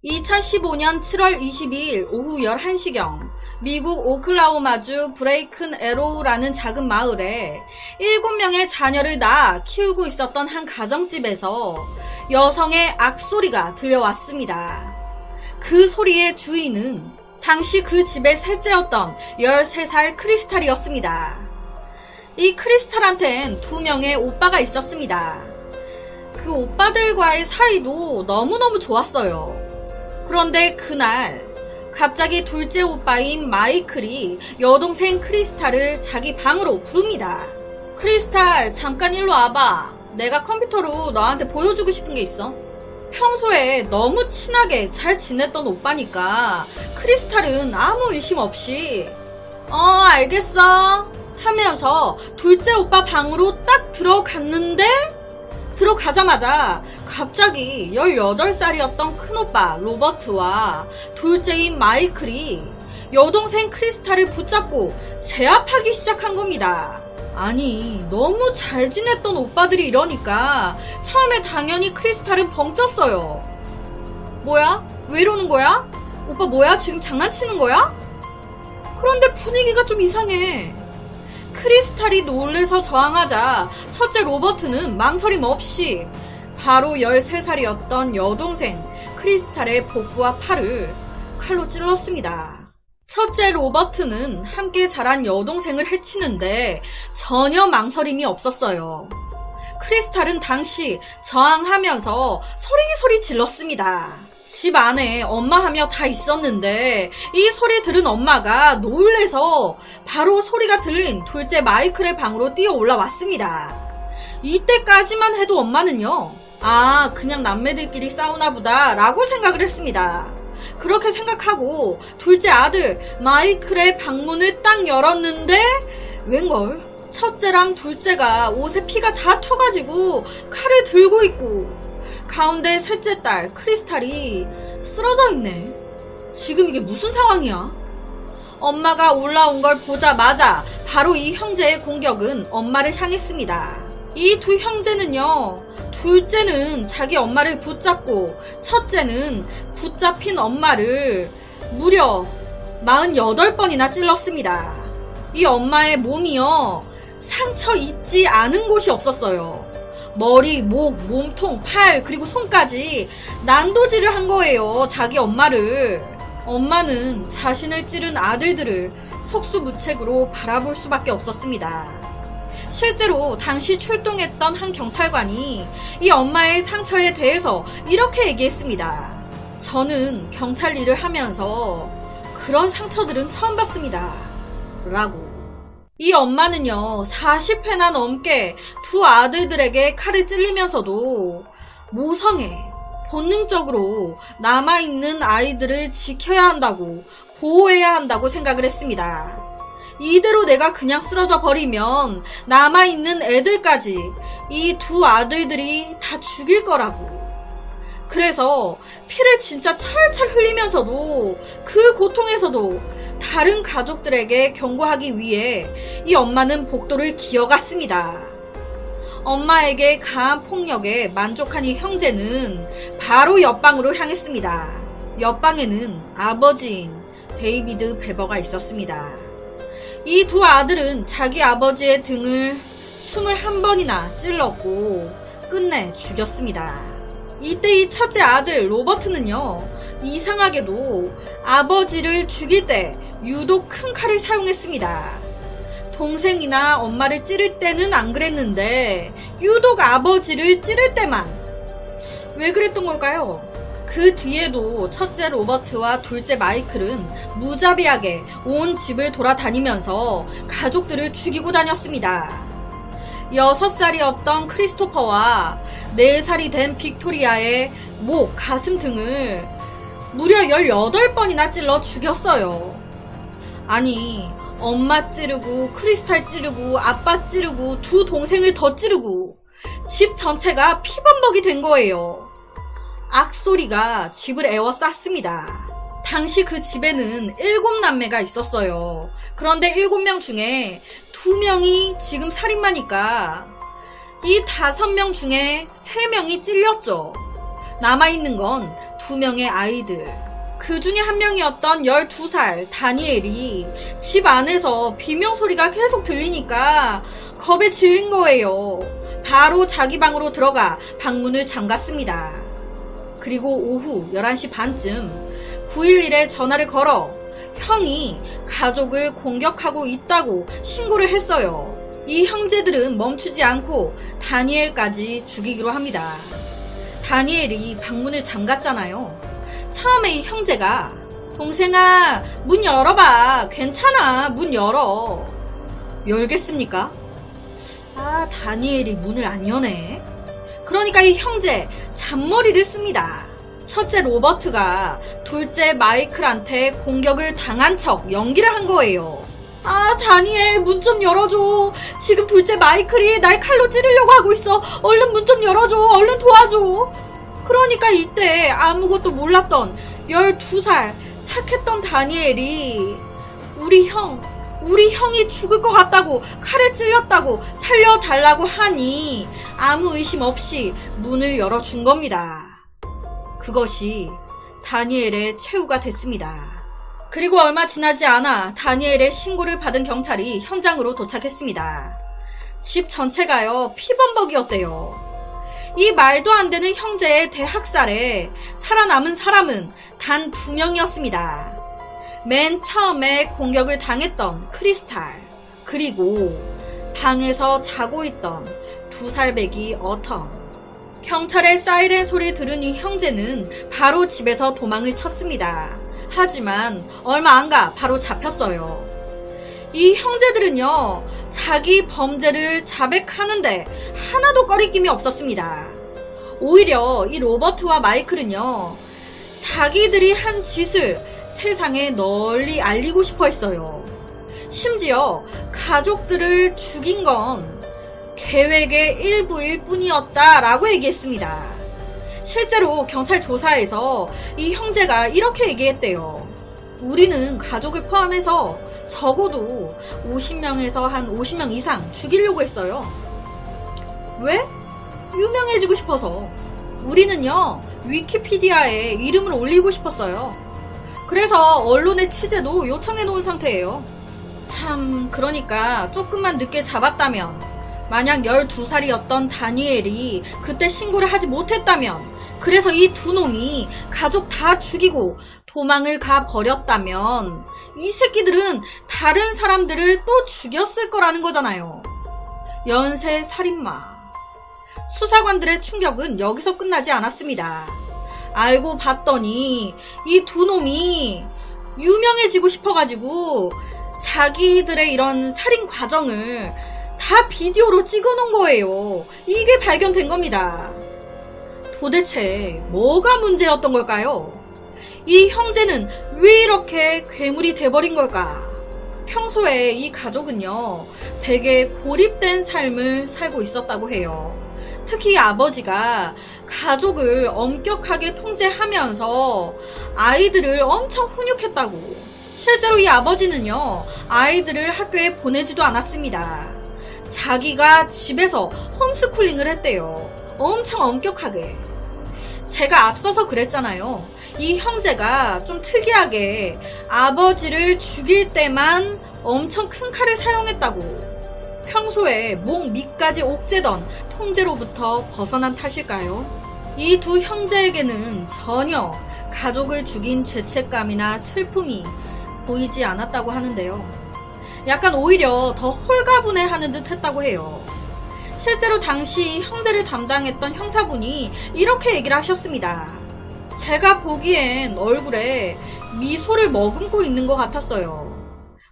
2015년 7월 22일 오후 11시경 미국 오클라호마주 브레이큰 에로우라는 작은 마을에 7명의 자녀를 낳아 키우고 있었던 한 가정집에서 여성의 악소리가 들려왔습니다. 그 소리의 주인은 당시 그 집의 셋째였던 13살 크리스탈이었습니다. 이 크리스탈한텐 2명의 오빠가 있었습니다. 그 오빠들과의 사이도 너무너무 좋았어요. 그런데 그날 갑자기 둘째 오빠인 마이클이 여동생 크리스탈을 자기 방으로 부릅니다. 크리스탈, 잠깐 일로 와봐. 내가 컴퓨터로 너한테 보여주고 싶은 게 있어. 평소에 너무 친하게 잘 지냈던 오빠니까 크리스탈은 아무 의심 없이 알겠어 하면서 둘째 오빠 방으로 딱 들어가자마자 갑자기 18살이었던 큰오빠 로버트와 둘째인 마이클이 여동생 크리스탈을 붙잡고 제압하기 시작한 겁니다. 아니, 너무 잘 지냈던 오빠들이 이러니까 처음에 당연히 크리스탈은 벙쪘어요. 뭐야? 왜 이러는 거야? 오빠 뭐야? 지금 장난치는 거야? 그런데 분위기가 좀 이상해. 크리스탈이 놀래서 저항하자 첫째 로버트는 망설임 없이 바로 13살이었던 여동생 크리스탈의 복부와 팔을 칼로 찔렀습니다. 첫째 로버트는 함께 자란 여동생을 해치는데 전혀 망설임이 없었어요. 크리스탈은 당시 저항하면서 소리 질렀습니다. 집 안에 엄마하며 다 있었는데 이 소리 들은 엄마가 놀래서 바로 소리가 들린 둘째 마이클의 방으로 뛰어 올라왔습니다. 이때까지만 해도 엄마는요, 그냥 남매들끼리 싸우나 보다 라고 생각을 했습니다. 그렇게 생각하고 둘째 아들 마이클의 방문을 딱 열었는데 웬걸 첫째랑 둘째가 옷에 피가 다 튀어가지고 칼을 들고 있고 가운데 셋째 딸 크리스탈이 쓰러져 있네. 지금 이게 무슨 상황이야? 엄마가 올라온 걸 보자마자 바로 이 형제의 공격은 엄마를 향했습니다. 이 두 형제는요, 둘째는 자기 엄마를 붙잡고 첫째는 붙잡힌 엄마를 무려 48번이나 찔렀습니다. 이 엄마의 몸이요, 상처 입지 않은 곳이 없었어요. 머리, 목, 몸통, 팔, 그리고 손까지 난도질을 한 거예요. 자기 엄마를. 엄마는 자신을 찌른 아들들을 속수무책으로 바라볼 수밖에 없었습니다. 실제로 당시 출동했던 한 경찰관이 이 엄마의 상처에 대해서 이렇게 얘기했습니다. 저는 경찰 일을 하면서 그런 상처들은 처음 봤습니다. 라고. 이 엄마는요, 40회나 넘게 두 아들들에게 칼을 찔리면서도 모성애, 본능적으로 남아있는 아이들을 지켜야 한다고, 보호해야 한다고 생각을 했습니다. 이대로 내가 그냥 쓰러져 버리면 남아있는 애들까지 이 두 아들들이 다 죽일 거라고. 그래서 피를 진짜 철철 흘리면서도 그 고통에서도 다른 가족들에게 경고하기 위해 이 엄마는 복도를 기어갔습니다. 엄마에게 가한 폭력에 만족한 이 형제는 바로 옆방으로 향했습니다. 옆방에는 아버지인 데이비드 베버가 있었습니다. 이 두 아들은 자기 아버지의 등을 21번이나 찔렀고 끝내 죽였습니다. 이때 이 첫째 아들 로버트는요, 이상하게도 아버지를 죽일 때 유독 큰 칼을 사용했습니다. 동생이나 엄마를 찌를 때는 안 그랬는데 유독 아버지를 찌를 때만. 왜 그랬던 걸까요? 그 뒤에도 첫째 로버트와 둘째 마이클은 무자비하게 온 집을 돌아다니면서 가족들을 죽이고 다녔습니다. 6살이었던 크리스토퍼와 4살이 된 빅토리아의 목, 가슴 등을 무려 18번이나 찔러 죽였어요. 아니, 엄마 찌르고 크리스탈 찌르고 아빠 찌르고 두 동생을 더 찌르고 집 전체가 피범벅이 된 거예요. 악소리가 집을 에워쌌습니다. 당시 그 집에는 7남매가 있었어요. 그런데 7명 중에 2명이 지금 살인마니까 이 5명 중에 3명이 찔렸죠. 남아있는 건 2명의 아이들. 그 중에 한 명이었던 12살 다니엘이 집 안에서 비명소리가 계속 들리니까 겁에 질린 거예요. 바로 자기 방으로 들어가 방문을 잠갔습니다. 그리고 오후 11시 반쯤 911에 전화를 걸어 형이 가족을 공격하고 있다고 신고를 했어요. 이 형제들은 멈추지 않고 다니엘까지 죽이기로 합니다. 다니엘이 방문을 잠갔잖아요. 처음에 이 형제가 동생아 문 열어봐. 괜찮아 문 열어. 열겠습니까? 다니엘이 문을 안 여네. 그러니까 이 형제 잔머리를 씁니다. 첫째 로버트가 둘째 마이클한테 공격을 당한 척 연기를 한 거예요. 다니엘 문 좀 열어줘. 지금 둘째 마이클이 날 칼로 찌르려고 하고 있어. 얼른 문 좀 열어줘. 얼른 도와줘. 그러니까 이때 아무것도 몰랐던 12살 착했던 다니엘이 우리 형이 죽을 것 같다고 칼에 찔렸다고 살려달라고 하니 아무 의심 없이 문을 열어준 겁니다. 그것이 다니엘의 최후가 됐습니다. 그리고 얼마 지나지 않아 다니엘의 신고를 받은 경찰이 현장으로 도착했습니다. 집 전체가요 피범벅이었대요. 이 말도 안 되는 형제의 대학살에 살아남은 사람은 단 2명이었습니다. 맨 처음에 공격을 당했던 크리스탈, 그리고 방에서 자고 있던 2살배기 어텀. 경찰의 사이렌 소리 들은 이 형제는 바로 집에서 도망을 쳤습니다. 하지만 얼마 안 가 바로 잡혔어요. 이 형제들은요, 자기 범죄를 자백하는데 하나도 꺼리낌이 없었습니다. 오히려 이 로버트와 마이클은요, 자기들이 한 짓을 세상에 널리 알리고 싶어 했어요. 심지어 가족들을 죽인 건 계획의 일부일 뿐이었다라고 얘기했습니다. 실제로 경찰 조사에서 이 형제가 이렇게 얘기했대요. 우리는 가족을 포함해서 적어도 50명에서 한 50명 이상 죽이려고 했어요. 왜? 유명해지고 싶어서. 우리는요, 위키피디아에 이름을 올리고 싶었어요. 그래서 언론의 취재도 요청해 놓은 상태예요. 참, 그러니까 조금만 늦게 잡았다면, 만약 12살이었던 다니엘이 그때 신고를 하지 못했다면, 그래서 이 2놈이 가족 다 죽이고 도망을 가 버렸다면 이 새끼들은 다른 사람들을 또 죽였을 거라는 거잖아요. 연쇄 살인마. 수사관들의 충격은 여기서 끝나지 않았습니다. 알고 봤더니 이 2놈이 유명해지고 싶어가지고 자기들의 이런 살인 과정을 다 비디오로 찍어놓은 거예요. 이게 발견된 겁니다. 도대체 뭐가 문제였던 걸까요? 이 형제는 왜 이렇게 괴물이 돼버린 걸까? 평소에 이 가족은요, 되게 고립된 삶을 살고 있었다고 해요. 특히 아버지가 가족을 엄격하게 통제하면서 아이들을 엄청 훈육했다고. 실제로 이 아버지는요, 아이들을 학교에 보내지도 않았습니다. 자기가 집에서 홈스쿨링을 했대요. 엄청 엄격하게. 제가 앞서서 그랬잖아요. 이 형제가 좀 특이하게 아버지를 죽일 때만 엄청 큰 칼을 사용했다고. 평소에 목 밑까지 옥죄던 통제로부터 벗어난 탓일까요? 이 2 형제에게는 전혀 가족을 죽인 죄책감이나 슬픔이 보이지 않았다고 하는데요. 약간 오히려 더 홀가분해하는 듯 했다고 해요. 실제로 당시 형제를 담당했던 형사분이 이렇게 얘기를 하셨습니다. 제가 보기엔 얼굴에 미소를 머금고 있는 것 같았어요.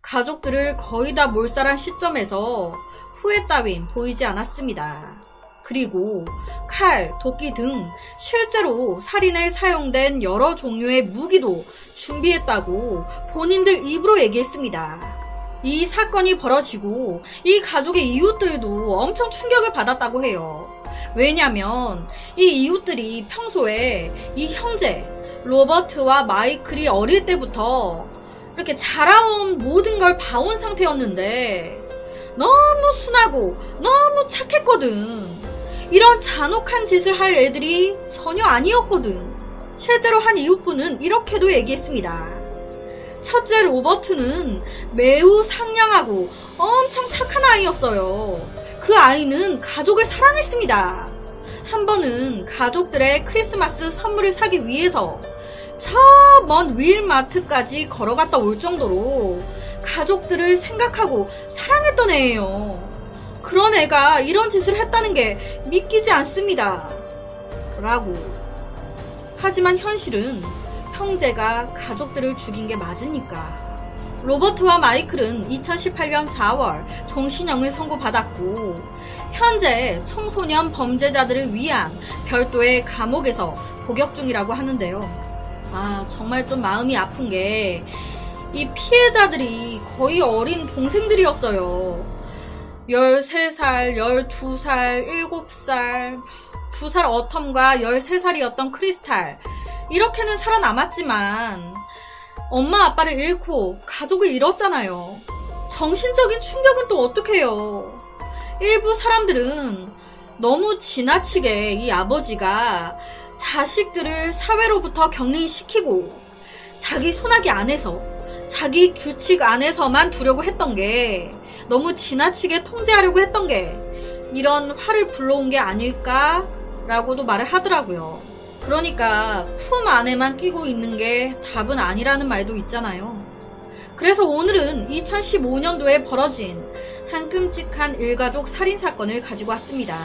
가족들을 거의 다 몰살한 시점에서 후회 따윈 보이지 않았습니다. 그리고 칼, 도끼 등 실제로 살인에 사용된 여러 종류의 무기도 준비했다고 본인들 입으로 얘기했습니다. 이 사건이 벌어지고 이 가족의 이웃들도 엄청 충격을 받았다고 해요. 왜냐면 이 이웃들이 평소에 이 형제 로버트와 마이클이 어릴 때부터 이렇게 자라온 모든 걸 봐온 상태였는데 너무 순하고 너무 착했거든. 이런 잔혹한 짓을 할 애들이 전혀 아니었거든. 실제로 한 이웃분은 이렇게도 얘기했습니다. 첫째 로버트는 매우 상냥하고 엄청 착한 아이였어요. 그 아이는 가족을 사랑했습니다. 한 번은 가족들의 크리스마스 선물을 사기 위해서 저 먼 윌마트까지 걸어갔다 올 정도로 가족들을 생각하고 사랑했던 애예요. 그런 애가 이런 짓을 했다는 게 믿기지 않습니다. 라고. 하지만 현실은 형제가 가족들을 죽인 게 맞으니까. 로버트와 마이클은 2018년 4월 종신형을 선고받았고 현재 청소년 범죄자들을 위한 별도의 감옥에서 복역 중이라고 하는데요. 정말 좀 마음이 아픈 게 이 피해자들이 거의 어린 동생들이었어요. 13살, 12살, 7살, 2살 어텀과 13살이었던 크리스탈. 이렇게는 살아남았지만 엄마 아빠를 잃고 가족을 잃었잖아요. 정신적인 충격은 또 어떡해요. 일부 사람들은 너무 지나치게 이 아버지가 자식들을 사회로부터 격리시키고 자기 손아귀 안에서 자기 규칙 안에서만 두려고 했던 게 너무 지나치게 통제하려고 했던 게 이런 화를 불러온 게 아닐까라고도 말을 하더라고요. 그러니까 품 안에만 끼고 있는 게 답은 아니라는 말도 있잖아요. 그래서 오늘은 2015년도에 벌어진 한 끔찍한 일가족 살인사건을 가지고 왔습니다.